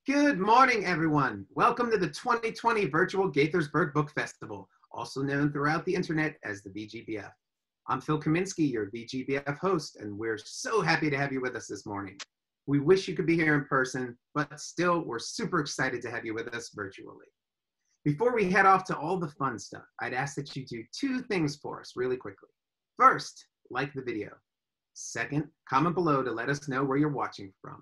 Good morning, everyone. Welcome to the 2020 virtual Gaithersburg Book Festival, also known throughout the internet as the VGBF. I'm Phil Kaminsky, your VGBF host, and we're so happy to have you with us this morning. We wish you could be here in person, but still, we're super excited to have you with us virtually. Before we head off to all the fun stuff, I'd ask that you do two things for us really quickly. First, like the video. Second, comment below to let us know where you're watching from.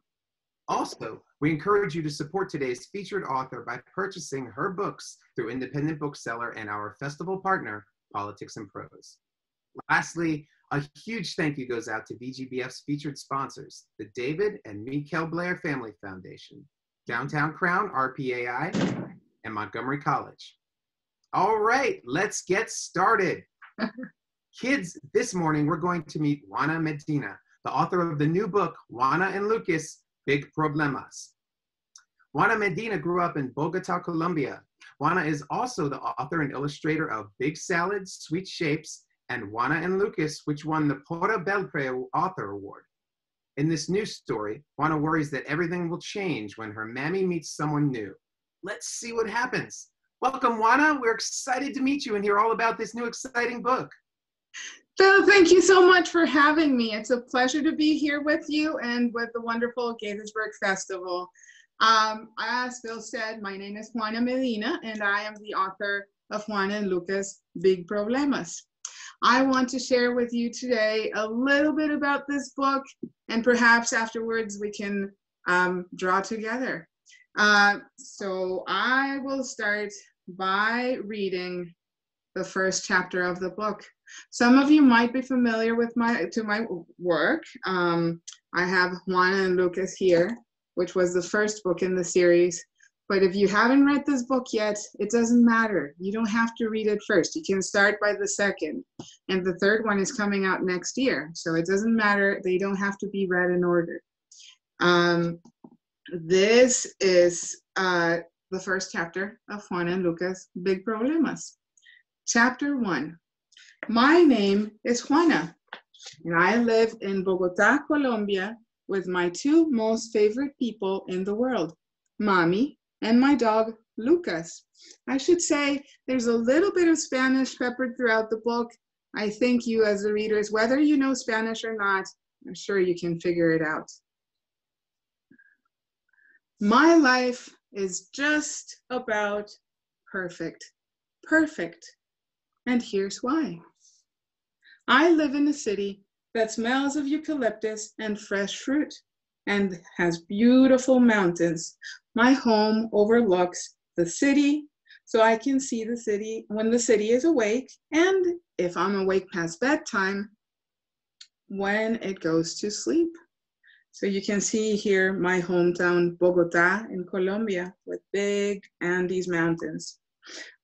Also, we encourage you to support today's featured author by purchasing her books through independent bookseller and our festival partner, Politics and Prose. Lastly, a huge thank you goes out to VGBF's featured sponsors, the David and Mikel Blair Family Foundation, Downtown Crown RPAI, and Montgomery College. All right, let's get started. Kids, this morning we're going to meet Juana Medina, the author of the new book, Juana and Lucas, Big Problemas. Juana Medina grew up in Bogota, Colombia. Juana is also the author and illustrator of Big Salads, Sweet Shapes, and Juana and Lucas, which won the Pura Belpré Author Award. In this new story, Juana worries that everything will change when her mami meets someone new. Let's see what happens. Welcome, Juana. We're excited to meet you and hear all about this new exciting book. Phil, thank you so much for having me. It's a pleasure to be here with you and with the wonderful Gaithersburg Festival. As Phil said, my name is Juana Medina, and I am the author of Juana and Lucas, Big Problemas. I want to share with you today a little bit about this book, and perhaps afterwards we can draw together. So I will start by reading the first chapter of the book. Some of you might be familiar with my work. I have Juana and Lucas here, which was the first book in the series. But if you haven't read this book yet, it doesn't matter. You don't have to read it first. You can start by the second. And the third one is coming out next year. So it doesn't matter. They don't have to be read in order. This is the first chapter of Juana and Lucas, Big Problemas. Chapter 1. My name is Juana, and I live in Bogota, Colombia, with my two most favorite people in the world, Mami and my dog, Lucas. I should say there's a little bit of Spanish peppered throughout the book. I think you as the readers, whether you know Spanish or not, I'm sure you can figure it out. My life is just about perfect. Perfect. And here's why. I live in a city that smells of eucalyptus and fresh fruit and has beautiful mountains. My home overlooks the city, so I can see the city when the city is awake, and if I'm awake past bedtime, when it goes to sleep. So you can see here my hometown, Bogota in Colombia, with big Andes mountains.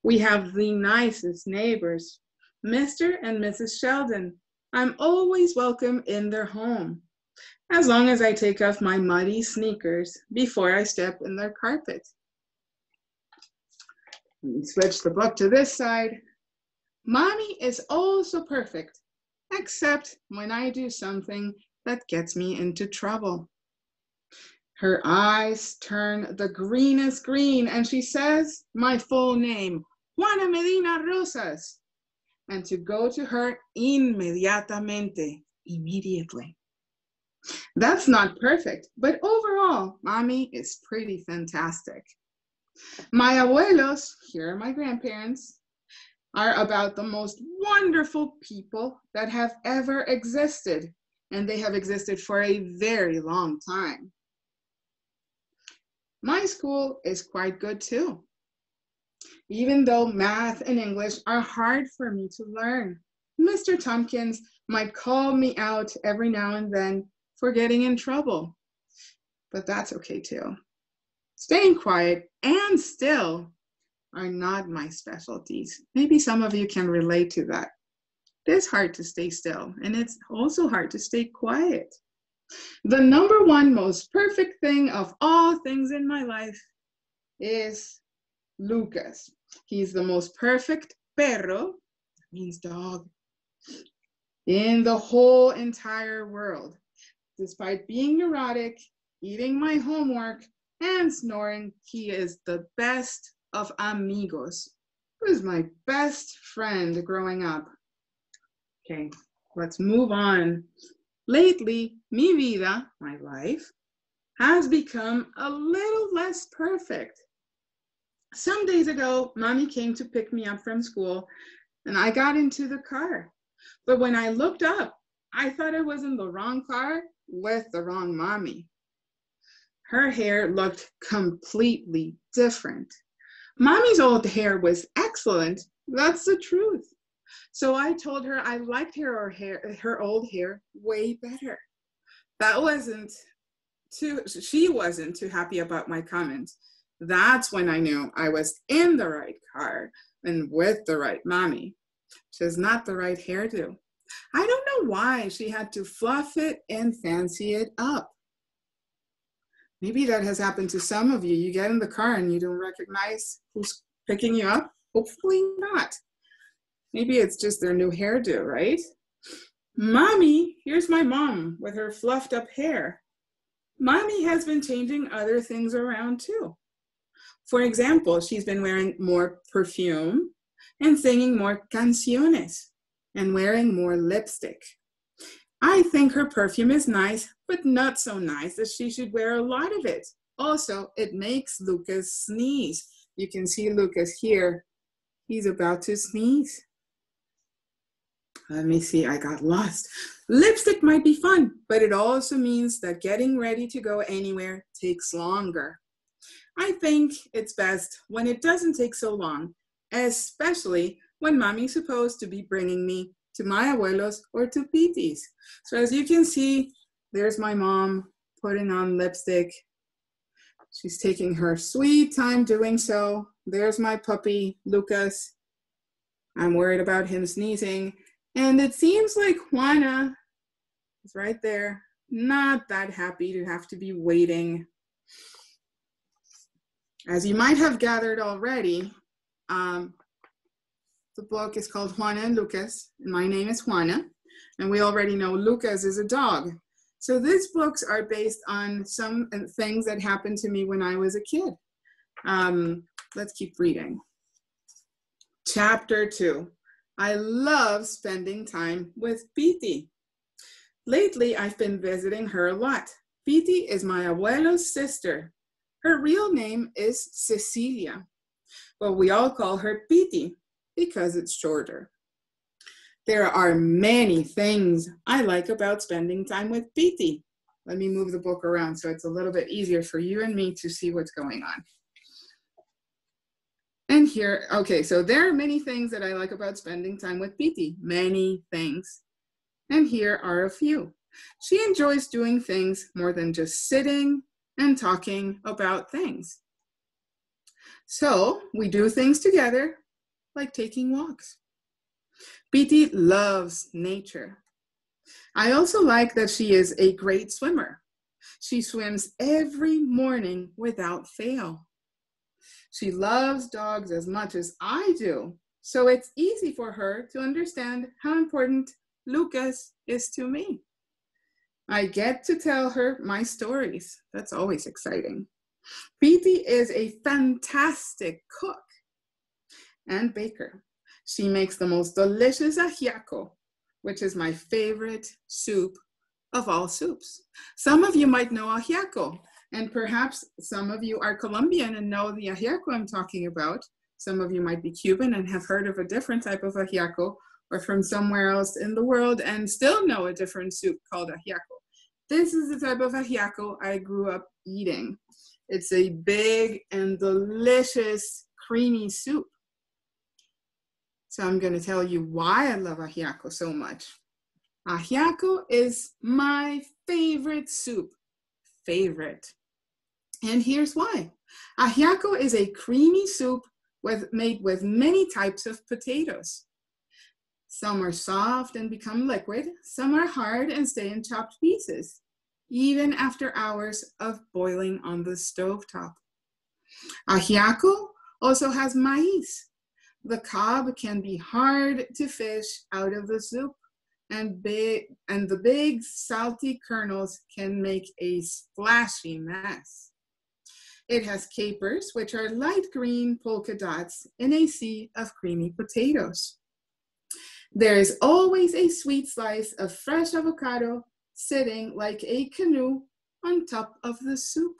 We have the nicest neighbors, Mr. and Mrs. Sheldon. I'm always welcome in their home, as long as I take off my muddy sneakers before I step in their carpet. Let me switch the book to this side. Mommy is also perfect, except when I do something that gets me into trouble. Her eyes turn the greenest green, and she says my full name, Juana Medina Rosas, and to go to her inmediatamente, immediately. That's not perfect, but overall, Mommy is pretty fantastic. My abuelos, here are my grandparents, are about the most wonderful people that have ever existed, and they have existed for a very long time. My school is quite good too, even though math and English are hard for me to learn. Mr. Tompkins might call me out every now and then for getting in trouble, but that's okay too. Staying quiet and still are not my specialties. Maybe some of you can relate to that. It is hard to stay still, and it's also hard to stay quiet. The number one most perfect thing of all things in my life is Lucas. He's the most perfect perro, that means dog, in the whole entire world. Despite being neurotic, eating my homework, and snoring. He is the best of amigos. He was my best friend growing up. Okay, let's move on. Lately, mi vida, my life, has become a little less perfect. Some days ago, mommy came to pick me up from school, and I got into the car. But when I looked up, I thought I was in the wrong car with the wrong mommy. Her hair looked completely different. Mommy's old hair was excellent. That's the truth. So I told her I liked her old hair way better. She wasn't too happy about my comments. That's when I knew I was in the right car and with the right mommy. Just not the right hairdo. I don't know why she had to fluff it and fancy it up. Maybe that has happened to some of you. You get in the car and you don't recognize who's picking you up. Hopefully not. Maybe it's just their new hairdo, right? Mommy, here's my mom with her fluffed up hair. Mommy has been changing other things around too. For example, she's been wearing more perfume and singing more canciones and wearing more lipstick. I think her perfume is nice, but not so nice that she should wear a lot of it. Also, it makes Lucas sneeze. You can see Lucas here. He's about to sneeze. Let me see, I got lost. Lipstick might be fun, but it also means that getting ready to go anywhere takes longer. I think it's best when it doesn't take so long, especially when mommy's supposed to be bringing me to my abuelos or to Pitis. So as you can see, there's my mom putting on lipstick. She's taking her sweet time doing so. There's my puppy, Lucas. I'm worried about him sneezing. And it seems like Juana is right there, not that happy to have to be waiting. As you might have gathered already, the book is called Juana Lucas, and my name is Juana, and we already know Lucas is a dog. So these books are based on some things that happened to me when I was a kid. Let's keep reading. Chapter 2. I love spending time with Piti. Lately, I've been visiting her a lot. Piti is my abuelo's sister. Her real name is Cecilia, but we all call her Piti because it's shorter. There are many things I like about spending time with Piti. Let me move the book around so it's a little bit easier for you and me to see what's going on. And here, okay, so there are many things that I like about spending time with Piti, many things. And here are a few. She enjoys doing things more than just sitting and talking about things. So we do things together, like taking walks. Piti loves nature. I also like that she is a great swimmer. She swims every morning without fail. She loves dogs as much as I do, so it's easy for her to understand how important Lucas is to me. I get to tell her my stories. That's always exciting. Piti is a fantastic cook and baker. She makes the most delicious ajiaco, which is my favorite soup of all soups. Some of you might know ajiaco, and perhaps some of you are Colombian and know the ajiaco I'm talking about. Some of you might be Cuban and have heard of a different type of ajiaco, or from somewhere else in the world and still know a different soup called ajiaco. This is the type of ajiaco I grew up eating. It's a big and delicious creamy soup. So I'm going to tell you why I love ajiaco so much. Ajiaco is my favorite soup. Favorite. And here's why. Ajiaco is a creamy soup made with many types of potatoes. Some are soft and become liquid. Some are hard and stay in chopped pieces, even after hours of boiling on the stovetop. Ajiaco also has maíz. The cob can be hard to fish out of the soup, and the big salty kernels can make a splashy mess. It has capers, which are light green polka dots in a sea of creamy potatoes. There is always a sweet slice of fresh avocado sitting like a canoe on top of the soup.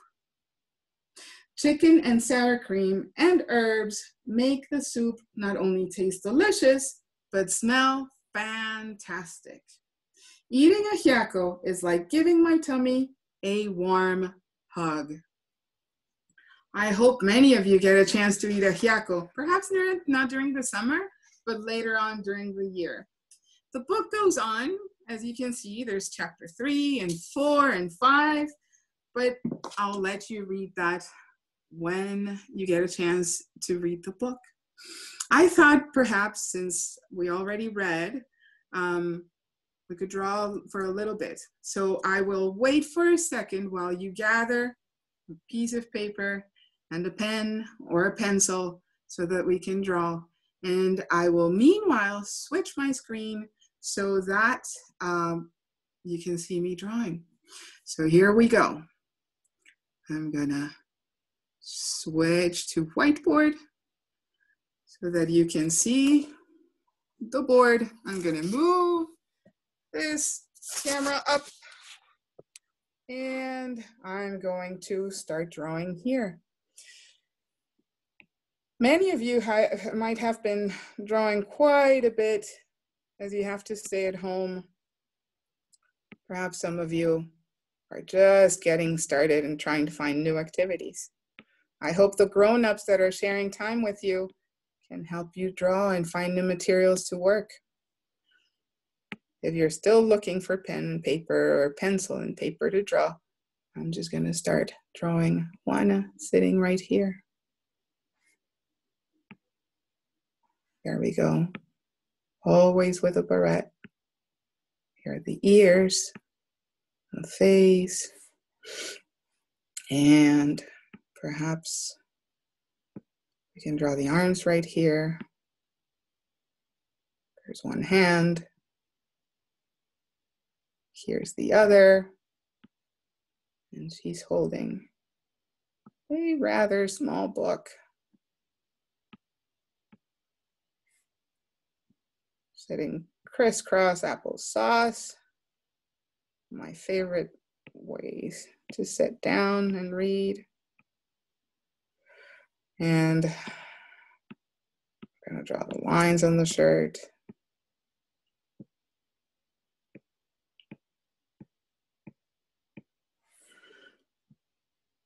Chicken and sour cream and herbs make the soup not only taste delicious, but smell fantastic. Eating ajiaco is like giving my tummy a warm hug. I hope many of you get a chance to eat ajiaco, perhaps not during the summer, but later on during the year. The book goes on, as you can see, there's chapter 3 and 4 and 5, but I'll let you read that when you get a chance to read the book. I thought perhaps since we already read, we could draw for a little bit. So I will wait for a second while you gather a piece of paper and a pen or a pencil so that we can draw. And I will meanwhile switch my screen so that you can see me drawing. So here we go. I'm gonna switch to whiteboard so that you can see the board. I'm gonna move this camera up and I'm going to start drawing here. Many of you might have been drawing quite a bit as you have to stay at home. Perhaps some of you are just getting started and trying to find new activities. I hope the grown-ups that are sharing time with you can help you draw and find new materials to work. If you're still looking for pen and paper or pencil and paper to draw, I'm just going to start drawing Juana sitting right here. There we go. Always with a barrette. Here are the ears, the face, and perhaps we can draw the arms right here. There's one hand. Here's the other. And she's holding a rather small book. Sitting crisscross applesauce. My favorite ways to sit down and read. And I'm going to draw the lines on the shirt.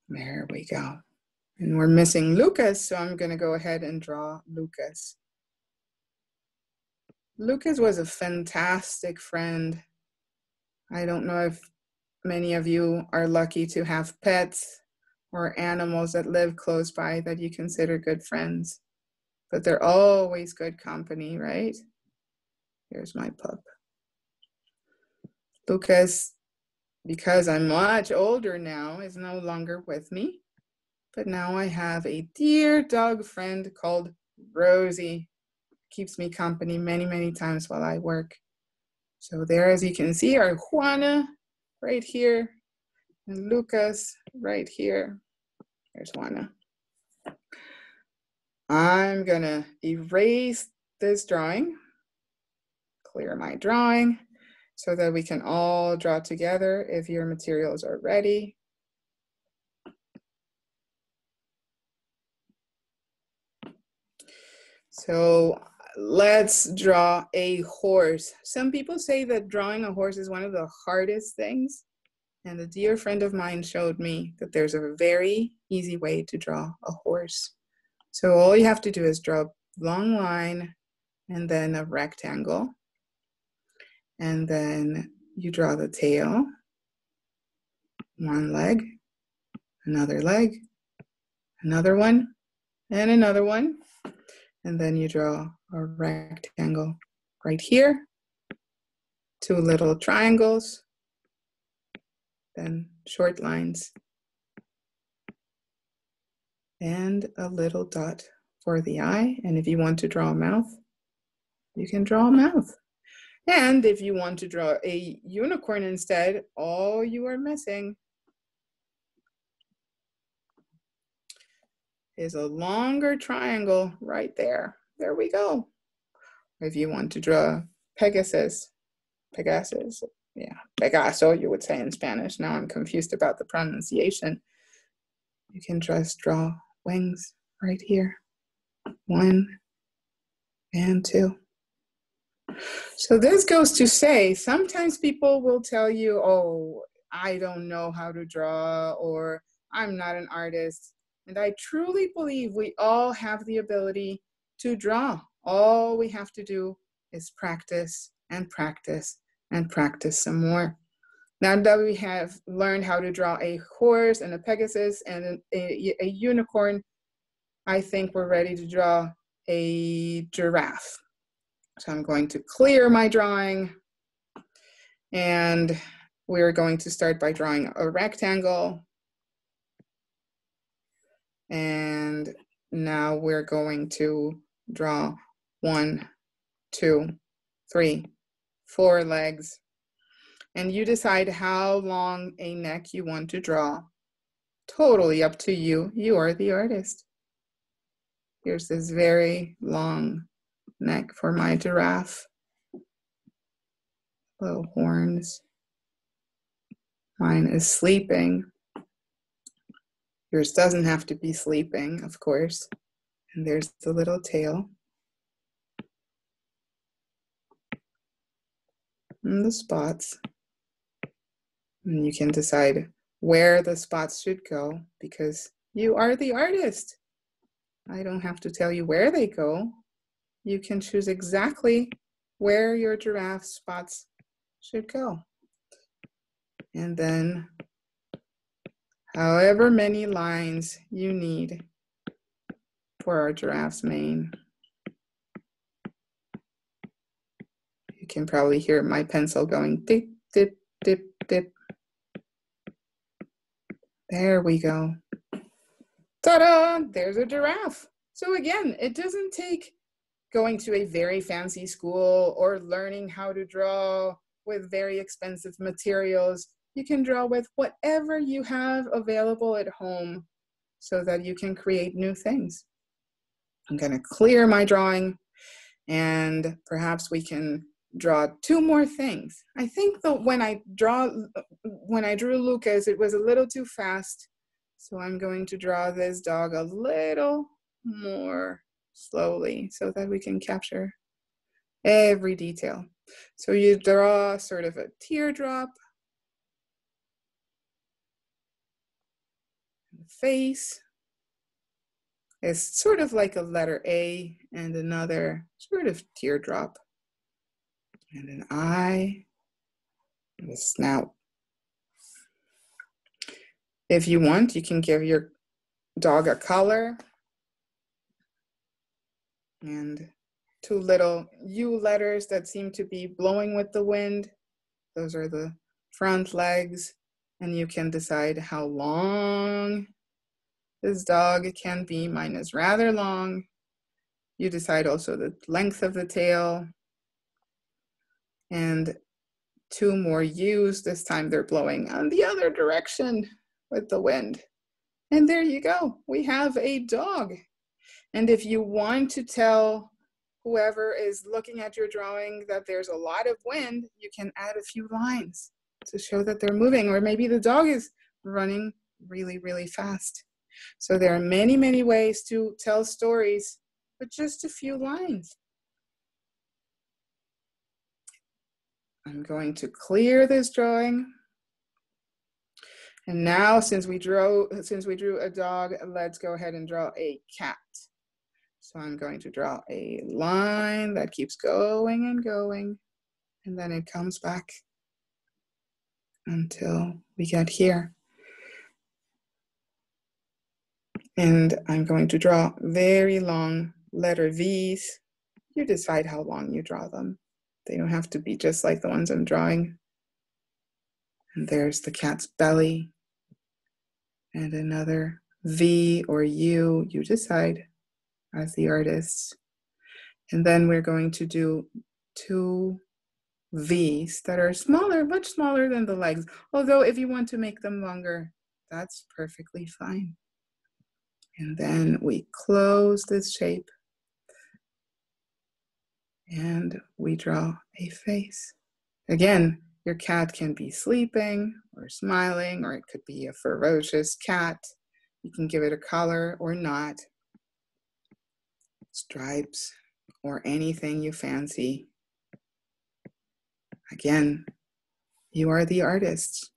There we go. And we're missing Lucas, so I'm going to go ahead and draw Lucas. Lucas was a fantastic friend. I don't know if many of you are lucky to have pets or animals that live close by that you consider good friends, but they're always good company, right? Here's my pup. Lucas, because I'm much older now, is no longer with me, but now I have a dear dog friend called Rosie. Keeps me company many, many times while I work. So there, as you can see, are Juana right here and Lucas right here. There's Juana. I'm gonna erase this drawing, clear my drawing, so that we can all draw together if your materials are ready. So let's draw a horse. Some people say that drawing a horse is one of the hardest things. And a dear friend of mine showed me that there's a very easy way to draw a horse. So all you have to do is draw a long line and then a rectangle. And then you draw the tail, one leg, another leg, another one, and another one. And then you draw a rectangle right here, 2 little triangles, then short lines, and a little dot for the eye. And if you want to draw a mouth, you can draw a mouth. And if you want to draw a unicorn instead, all you are missing is a longer triangle right there. There we go. If you want to draw Pegasus, yeah, Pegaso, you would say in Spanish. Now I'm confused about the pronunciation. You can just draw wings right here. 1 and 2. So this goes to say, sometimes people will tell you, oh, I don't know how to draw, or I'm not an artist. And I truly believe we all have the ability to draw. All we have to do is practice and practice and practice some more. Now that we have learned how to draw a horse and a Pegasus and a unicorn, I think we're ready to draw a giraffe. So I'm going to clear my drawing, and we're going to start by drawing a rectangle. And now we're going to draw 1, 2, 3, 4 legs. And you decide how long a neck you want to draw. Totally up to you. You are the artist. Here's this very long neck for my giraffe. Little horns. Mine is sleeping. Yours doesn't have to be sleeping, of course. And there's the little tail. And the spots. And you can decide where the spots should go because you are the artist. I don't have to tell you where they go. You can choose exactly where your giraffe spots should go. And then however many lines you need for our giraffe's mane. You can probably hear my pencil going dip, dip, dip, dip. There we go. Ta-da! There's a giraffe. So again, it doesn't take going to a very fancy school or learning how to draw with very expensive materials. You can draw with whatever you have available at home so that you can create new things. I'm going to clear my drawing, and perhaps we can draw 2 more things. I think that when I drew Lucas, it was a little too fast. So I'm going to draw this dog a little more slowly so that we can capture every detail. So you draw sort of a teardrop, the face is sort of like a letter A and another sort of teardrop, and an eye, and a snout. If you want, you can give your dog a color, and 2 little U letters that seem to be blowing with the wind. Those are the front legs, and you can decide how long this dog can be. Mine is rather long. You decide also the length of the tail, and 2 more U's. This time they're blowing on the other direction with the wind. And there you go. We have a dog. And if you want to tell whoever is looking at your drawing that there's a lot of wind, you can add a few lines to show that they're moving, or maybe the dog is running really, really fast. So there are many, many ways to tell stories with just a few lines. I'm going to clear this drawing. And now, since we drew a dog, let's go ahead and draw a cat. So I'm going to draw a line that keeps going and going, and then it comes back until we get here. And I'm going to draw very long letter V's. You decide how long you draw them. They don't have to be just like the ones I'm drawing. And there's the cat's belly. And another V or U, you decide as the artist. And then we're going to do 2 V's that are smaller, much smaller than the legs. Although if you want to make them longer, that's perfectly fine. And then we close this shape and we draw a face. Again, your cat can be sleeping or smiling, or it could be a ferocious cat. You can give it a color or not, stripes, or anything you fancy. Again, you are the artist.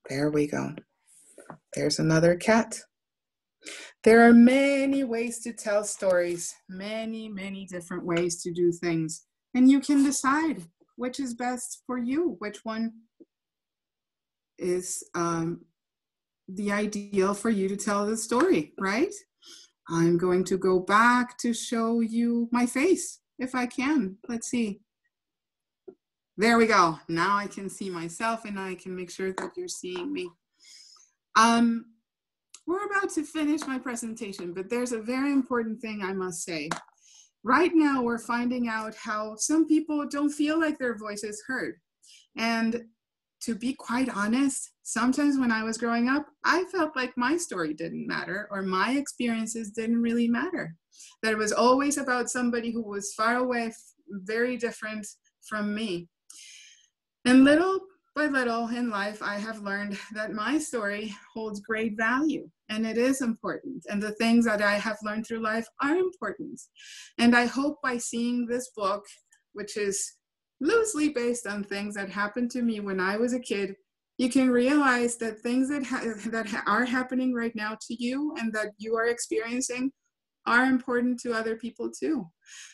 There we go. There's another cat. There are many ways to tell stories, many, many different ways to do things. And you can decide which is best for you, which one is the ideal for you to tell the story, right? I'm going to go back to show you my face, if I can. Let's see. There we go. Now I can see myself and I can make sure that you're seeing me. We're about to finish my presentation, but there's a very important thing I must say. Right now, we're finding out how some people don't feel like their voice is heard. And to be quite honest, sometimes when I was growing up, I felt like my story didn't matter or my experiences didn't really matter. That it was always about somebody who was far away, very different from me. And little by little in life, I have learned that my story holds great value and it is important. And the things that I have learned through life are important. And I hope by seeing this book, which is loosely based on things that happened to me when I was a kid, you can realize that things that are happening right now to you and that you are experiencing are important to other people too.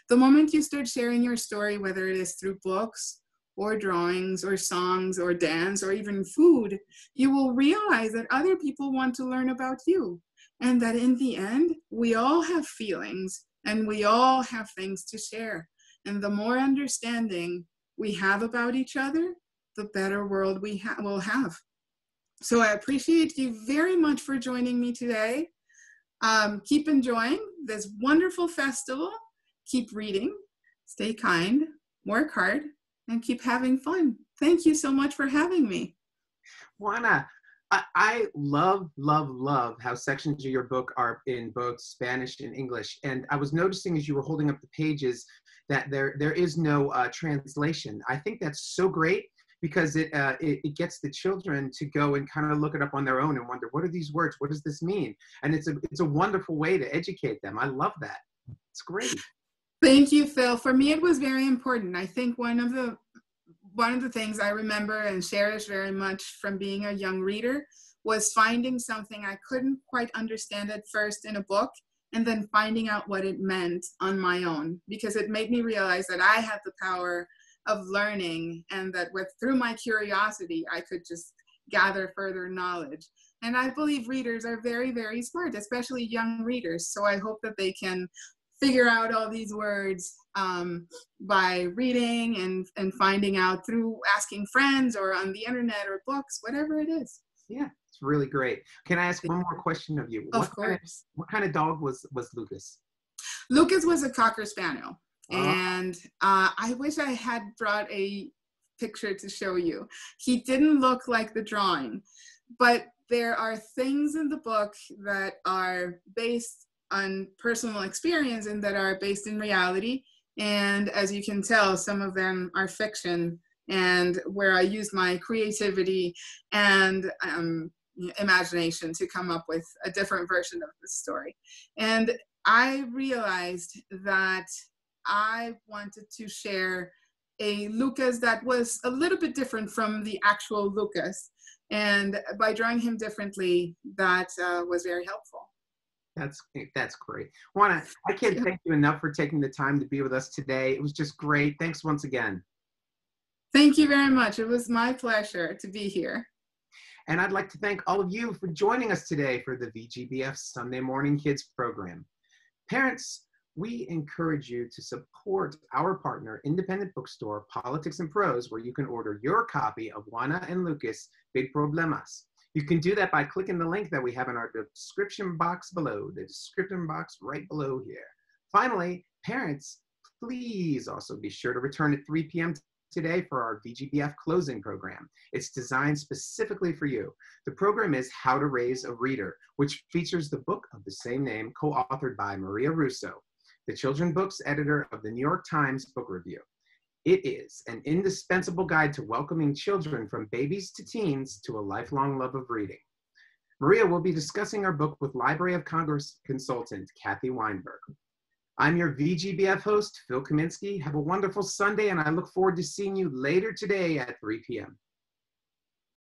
The moment you start sharing your story, whether it is through books or drawings or songs or dance or even food, you will realize that other people want to learn about you. And that in the end, we all have feelings and we all have things to share. And the more understanding we have about each other, the better world we will have. So I appreciate you very much for joining me today. Keep enjoying this wonderful festival. Keep reading, stay kind, work hard, and keep having fun. Thank you so much for having me. Juana, I love, love, love how sections of your book are in both Spanish and English. And I was noticing as you were holding up the pages that there is no translation. I think that's so great because it gets the children to go and kind of look it up on their own and wonder, what are these words? What does this mean? And it's a wonderful way to educate them. I love that. It's great. Thank you, Phil. For me, it was very important. I think one of the things I remember and cherish very much from being a young reader was finding something I couldn't quite understand at first in a book and then finding out what it meant on my own, because it made me realize that I had the power of learning and that through my curiosity, I could just gather further knowledge. And I believe readers are very, very smart, especially young readers. So I hope that they can figure out all these words by reading and finding out through asking friends or on the internet or books, whatever it is. Yeah, it's really great. Can I ask one more question of you? Of course. What kind of dog was Lucas? Lucas was a Cocker Spaniel. And I wish I had brought a picture to show you. He didn't look like the drawing, but there are things in the book that are based on personal experience and that are based in reality. And as you can tell, some of them are fiction and where I use my creativity and imagination to come up with a different version of the story. And I realized that I wanted to share a Lucas that was a little bit different from the actual Lucas. And by drawing him differently, that was very helpful. That's great. Juana, I can't thank you enough for taking the time to be with us today. It was just great. Thanks once again. Thank you very much. It was my pleasure to be here. And I'd like to thank all of you for joining us today for the VGBF Sunday Morning Kids program. Parents, we encourage you to support our partner, independent bookstore, Politics and Prose, where you can order your copy of Juana and Lucas, Big Problemas. You can do that by clicking the link that we have in our description box below, the description box right below here. Finally, parents, please also be sure to return at 3 p.m. today for our VGBF closing program. It's designed specifically for you. The program is How to Raise a Reader, which features the book of the same name, co-authored by Maria Russo, the children's books editor of the New York Times Book Review. It is an indispensable guide to welcoming children from babies to teens to a lifelong love of reading. Maria will be discussing our book with Library of Congress consultant, Kathy Weinberg. I'm your VGBF host, Phil Kaminsky. Have a wonderful Sunday, and I look forward to seeing you later today at 3 p.m.